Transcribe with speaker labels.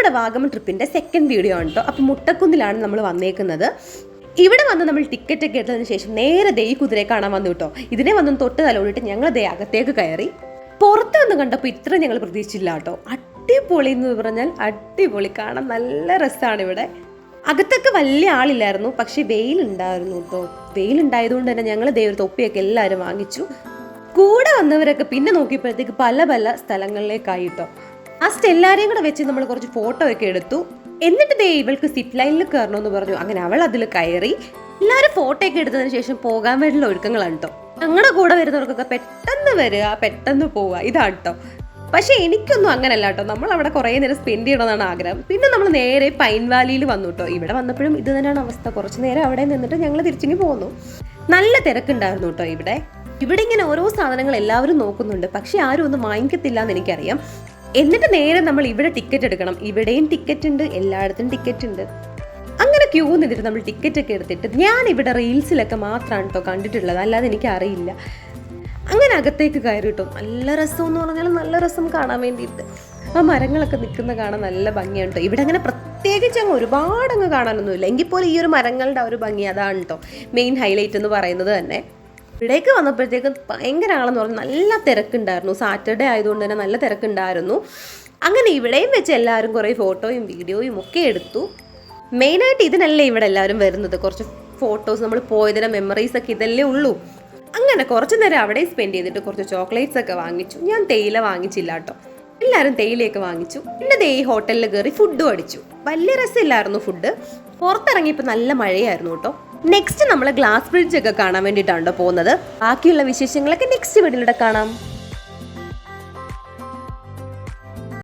Speaker 1: നമ്മുടെ Vagamon ട്രിപ്പിൻ്റെ second video ആണ് കേട്ടോ. അപ്പോൾ മുട്ടക്കുന്നിലാണ് നമ്മൾ വന്നേക്കുന്നത്. ഇവിടെ വന്ന് നമ്മൾ ടിക്കറ്റ് ഒക്കെ എടുത്തതിന് ശേഷം നേരെ ദേ കുതിരയെ കാണാൻ വന്നു കേട്ടോ. ഇതിനെ വന്നും തൊട്ട് തലോടിയിട്ട് ഞങ്ങൾ ദേ അകത്തേക്ക് കയറി. പുറത്ത് നിന്ന് കണ്ടപ്പോൾ ഇത്ര ഞങ്ങൾ പ്രതീക്ഷിച്ചില്ല കേട്ടോ. അടിപൊളി എന്ന് പറഞ്ഞാൽ അടിപൊളി, കാണാൻ നല്ല രസമാണ്. ഇവിടെ അകത്തൊക്കെ വലിയ ആളില്ലായിരുന്നു, പക്ഷേ വെയിലുണ്ടായിരുന്നു കേട്ടോ. വെയിലുണ്ടായതുകൊണ്ട് തന്നെ ഞങ്ങൾ ദേ ഒരു തൊപ്പിയൊക്കെ എല്ലാവരും വാങ്ങിച്ചു. കൂടെ വന്നവരൊക്കെ പിന്നെ നോക്കിയപ്പോഴത്തേക്ക് പല പല സ്ഥലങ്ങളിലേക്കായി കേട്ടോ. ഫസ്റ്റ് എല്ലാവരെയും കൂടെ വെച്ച് നമ്മൾ കുറച്ച് ഫോട്ടോ ഒക്കെ എടുത്തു. എന്നിട്ട് ദേ ഇവൾക്ക് സിപ്പ് ലൈനിൽ കയറണമെന്ന് പറഞ്ഞു. അങ്ങനെ അവൾ അതിൽ കയറി. എല്ലാവരും ഫോട്ടോ ഒക്കെ എടുത്തതിന് ശേഷം പോകാൻ വേണ്ടിയുള്ള ഒരുക്കങ്ങളാണ് കേട്ടോ. ഞങ്ങളുടെ കൂടെ വരുന്നവർക്കൊക്കെ പെട്ടെന്ന് വരിക, പെട്ടെന്ന് പോവുക, ഇതാണ് കേട്ടോ. പക്ഷേ എനിക്കൊന്നും അങ്ങനല്ല കേട്ടോ. നമ്മൾ അവിടെ കുറേ നേരം സ്പെൻഡ് ചെയ്യണമെന്നാണ് ആഗ്രഹം. പിന്നെ നമ്മൾ നേരെ പൈൻ വാലിയിൽ വന്നു കേട്ടോ. ഇവിടെ വന്നപ്പോഴും ഇത് തന്നെയാണ് അവസ്ഥ. കുറച്ച് നേരം അവിടെ നിന്നിട്ട് ഞങ്ങൾ തിരിച്ചിങ്ങി പോന്നു. നല്ല തിരക്കുണ്ടായിരുന്നു കേട്ടോ. ഇവിടെ ഇങ്ങനെ ഓരോ സാധനങ്ങൾ എല്ലാവരും നോക്കുന്നുണ്ട്, പക്ഷെ ആരും ഒന്നും വാങ്ങിക്കത്തില്ല എന്ന് എനിക്കറിയാം. എന്നിട്ട് നേരെ നമ്മൾ ഇവിടെ ടിക്കറ്റ് എടുക്കണം. ഇവിടെയും ടിക്കറ്റ് ഉണ്ട്, എല്ലായിടത്തും ടിക്കറ്റ് ഉണ്ട്. അങ്ങനെ ക്യൂ നിന്നിട്ട് നമ്മൾ ടിക്കറ്റ് ഒക്കെ എടുത്തിട്ട് ഞാൻ ഇവിടെ റീൽസിലൊക്കെ മാത്രമാണ് കേട്ടോ കണ്ടിട്ടുള്ളത്, അല്ലാതെ എനിക്കറിയില്ല. അങ്ങനെ അകത്തേക്ക് കയറി കിട്ടും. നല്ല രസം എന്ന് പറഞ്ഞാൽ നല്ല രസം കാണാൻ വേണ്ടിയിട്ട്. ആ മരങ്ങളൊക്കെ നിൽക്കുന്ന കാണാൻ നല്ല ഭംഗിയാണ് കേട്ടോ. ഇവിടെ അങ്ങനെ പ്രത്യേകിച്ച് അങ്ങ് ഒരുപാട് അങ്ങ് കാണാനൊന്നുമില്ല, എങ്കിൽ പോലും ഈ ഒരു മരങ്ങളുടെ ഒരു ഭംഗി അതാണ് കേട്ടോ മെയിൻ ഹൈലൈറ്റ് എന്ന് പറയുന്നത് തന്നെ. ഇവിടേക്ക് വന്നപ്പോഴത്തേക്കും ഭയങ്കര ആളെന്ന് പറഞ്ഞാൽ നല്ല തിരക്കുണ്ടായിരുന്നു. സാറ്റർഡേ ആയതുകൊണ്ട് തന്നെ നല്ല തിരക്കുണ്ടായിരുന്നു. അങ്ങനെ ഇവിടെയും വെച്ച് എല്ലാവരും കുറേ ഫോട്ടോയും വീഡിയോയും ഒക്കെ എടുത്തു. മെയിനായിട്ട് ഇതിനല്ലേ ഇവിടെ എല്ലാവരും വരുന്നത്. കുറച്ച് ഫോട്ടോസ്, നമ്മൾ പോയതിൻ്റെ മെമ്മറീസ് ഒക്കെ ഇതല്ലേ ഉള്ളൂ. അങ്ങനെ കുറച്ച് നേരം അവിടെ സ്പെൻഡ് ചെയ്തിട്ട് കുറച്ച് ചോക്ലേറ്റ്സ് ഒക്കെ വാങ്ങിച്ചു. ഞാൻ തേയില വാങ്ങിച്ചില്ല കേട്ടോ. എല്ലാവരും തേയിലയൊക്കെ വാങ്ങിച്ചു. പിന്നെ ദേ ഈ ഹോട്ടലിൽ കയറി ഫുഡും അടിച്ചു. വലിയ രസമില്ലായിരുന്നു ഫുഡ്. പുറത്തിറങ്ങിയപ്പോൾ നല്ല മഴയായിരുന്നു കേട്ടോ. നെക്സ്റ്റ് നമ്മൾ ഗ്ലാസ് ബ്രിഡ്ജ് ഒക്കെ കാണാൻ വേണ്ടിയിട്ടാണ് പോകുന്നത്. ബാക്കിയുള്ള വിശേഷങ്ങളൊക്കെ നെക്സ്റ്റ് വീഡിയോയിലൂടെ കാണാം.